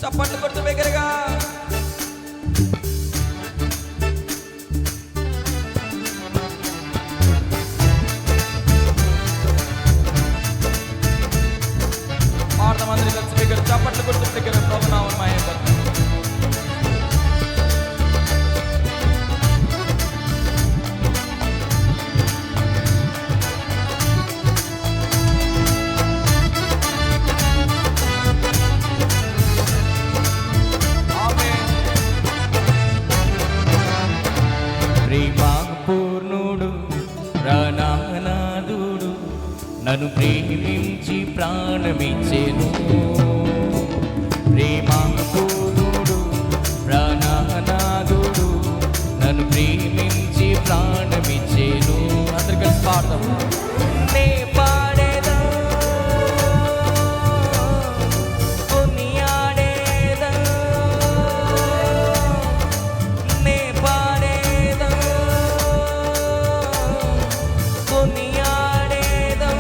చప్పట్లు కొట్టు బిగ్గరగా. పాడదామందరూ కలిసి బిగ్గర చప్పట్లు కొట్టు బిగ్గర ప్రభునామం మహిమపరచు. పూర్ణుడు ప్రాణనాథుడు నన్ను ప్రేమించి ప్రాణమిచ్చెను. ప్రేమ పూర్ణుడు ప్రాణనాథుడు నన్ను ప్రేమించి ప్రాణమిచ్చెను. అందరు కలిసి పాడదాం. నే పాడేదా కొనియాడేదా నే పాడేదా కొనియాడేదా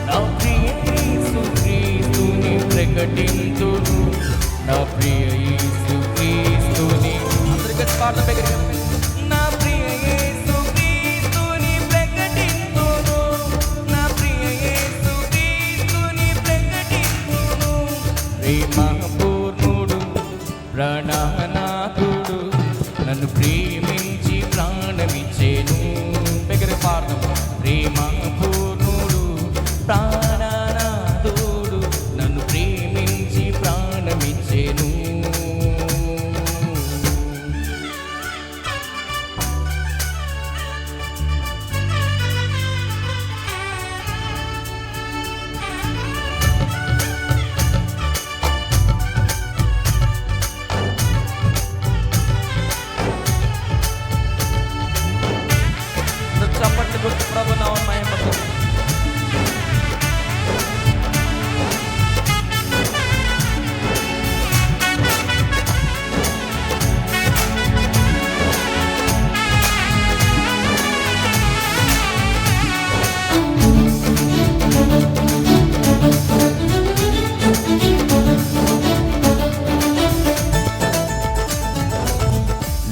నా ప్రియ యేసు క్రీస్తుని ప్రకటింతును. నా ప్రియ యేసు క్రీస్తుని అందరూ కలిసి పాడదాం బిగ్గరగా. నా ప్రియ యేసు క్రీస్తుని ప్రకటింతును. నా ప్రియ యేసు క్రీస్తుని ప్రకటింతును. ప్రేమ పూర్ణుడు ప్రాణనాథుడు నన్ను ప్రేమించి ప్రాణమిచ్చెను. బిగ్గరగా పాడదాం. ప్రేమ పూర్ణుడు ప్రాణనాథుడు నన్ను ప్రేమించి ప్రాణమిచ్చెను. చప్పట్లు కొట్టు ప్రభునామం మహిమపరచు.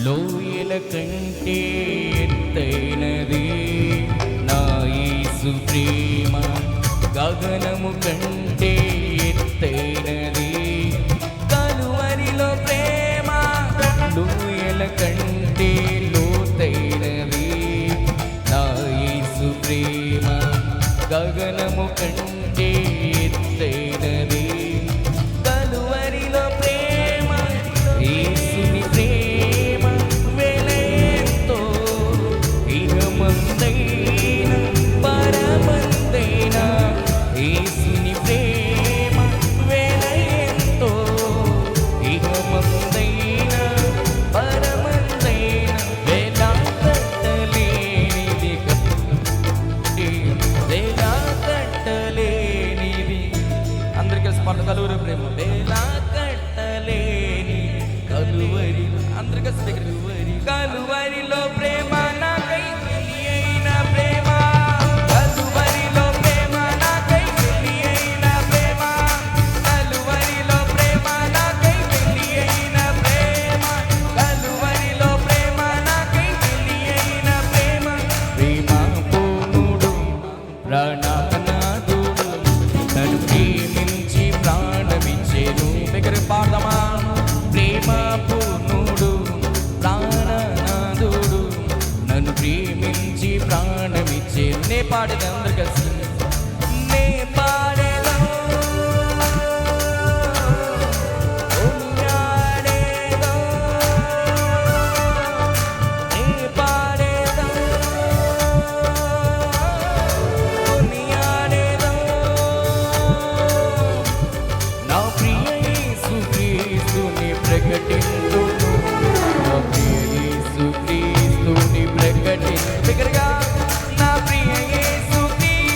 లోయల కంటే ఎత్తైనది నా యేసు ప్రేమ. గగనము కంటే ఎత్తైనది కలువరిలో ప్రేమ. లోయల కంటే లోతైనది నా యేసు ప్రేమ. గగనము కంటే ఎత్తైనది కలువరిలో ప్రేమ. యేసుని ప్రేమ వెలెంతో ఇహమందైన పరమందైన. యేసుని ప్రేమ వెలెంతో ఇహమందైన పరమందైన. వెలకట్టలేనిది వెలకట్టలేనిది అందరూ కలిసి పాడదాం. కలువరి ప్రేమ. వెలకట్టలేని కలువరి. అందరూ కలిసి బిగ్గరగా. కలువరిలో ప్రేమ నాకై తెలియైన ప్రేమ. కలువరిలో ప్రేమ నాకై తెలియైన ప్రేమ. కలువరిలో ప్రేమ నాకై తెలియైన ప్రేమ. కలువరిలో ప్రేమ నాకై తెలియైన ప్రేమ. ప్రేమ పూర్ణుడు ప్రాణనాథుడు నన్ను ప్రేమించి ప్రాణమిచ్చెను. బిగ్గరగా పాడదామా. ప్రేమ పూర్ణుడు ప్రాణనాథుడు నన్ను ప్రేమించి ప్రాణమిచ్చెను. నే పాడేది అందరు కలిసి. నే పాడేదా కొనియాడేదా నే పాడేదా కొనియాడేదా నా ప్రియ యేసు క్రీస్తుని ప్రకటింతును. నా ప్రియ యేసు క్రీస్తుని ప్రకటింతు. బిగ్గరగా. నా ప్రియ యేసు క్రీస్తుని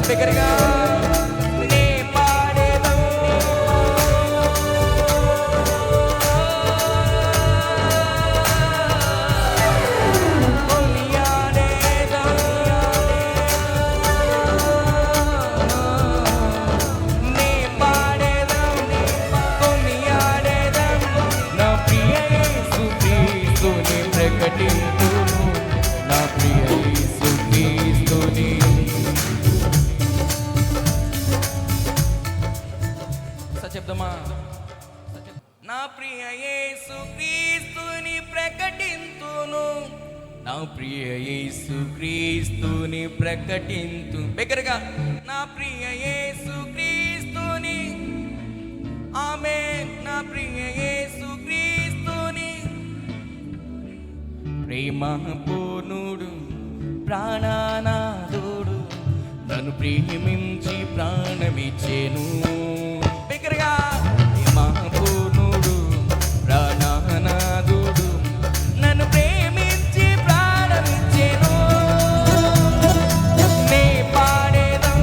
బిగ్గరగా నే పాడేదం కొనియాడేదం నే పాడేదం కొనియాడేదం నా ప్రియ యేసు క్రీస్తుని ప్రకటింతును నా ప్రియ యేసు క్రీస్తుని చెప్దామా నా ప్రియ యేసు క్రీస్తుని ప్రకటింతును నా ప్రియ యేసు క్రీస్తుని ప్రకటింతు బిగ్గరగా నా ప్రియ యేసు క్రీస్తుని ఆమేన్ నా ప్రియ యేసు క్రీస్తుని ప్రేమ పూర్ణుడు ప్రాణనాథుడు నన్ను ప్రేమించి ప్రాణమిచ్చెను బిగ్గరగా ప్రేమ పూర్ణుడు ప్రాణనాథుడు నన్ను ప్రేమించి ప్రాణమిచ్చెను నే పాడేదం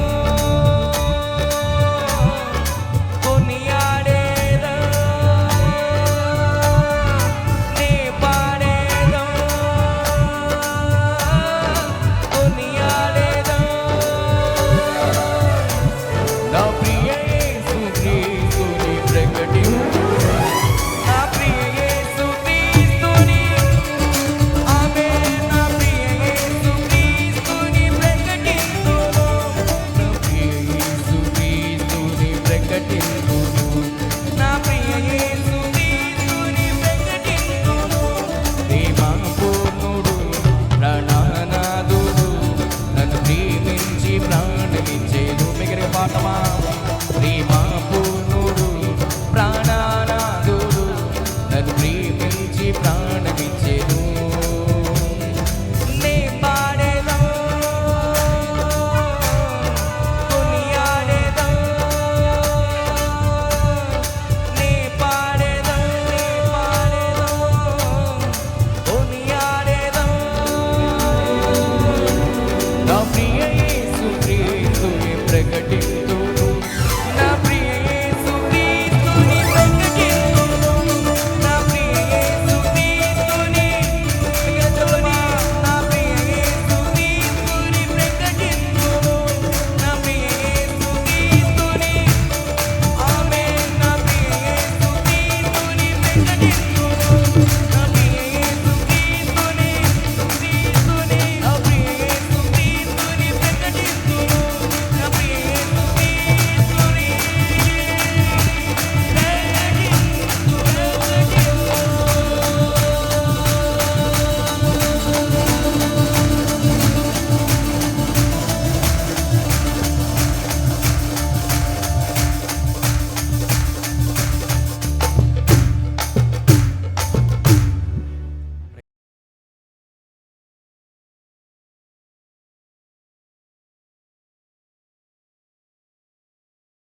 కొనియాడేదం నే పాడేదం కొనియాడేదం నా ప్రియ యేసు క్రీస్తుని ప్రకటింతు నా ప్రియ యేసు క్రీస్తుని ఆమేన్ నా ప్రియ యేసు క్రీస్తుని ప్రకటింతును నా ప్రియ యేసు క్రీస్తుని ప్రకటింతును నా ప్రియ యేసు క్రీస్తుని ప్రకటింతును ప్రేమ పూర్ణుడు ప్రాణనాథుడు నన్ను ప్రేమించి ప్రాణమిచ్చెను మిగిలిన పాఠమా ప్రేమ పూర్ణుడు ప్రాణనాథుడు నన్ను ప్రేమించి ప్రాణ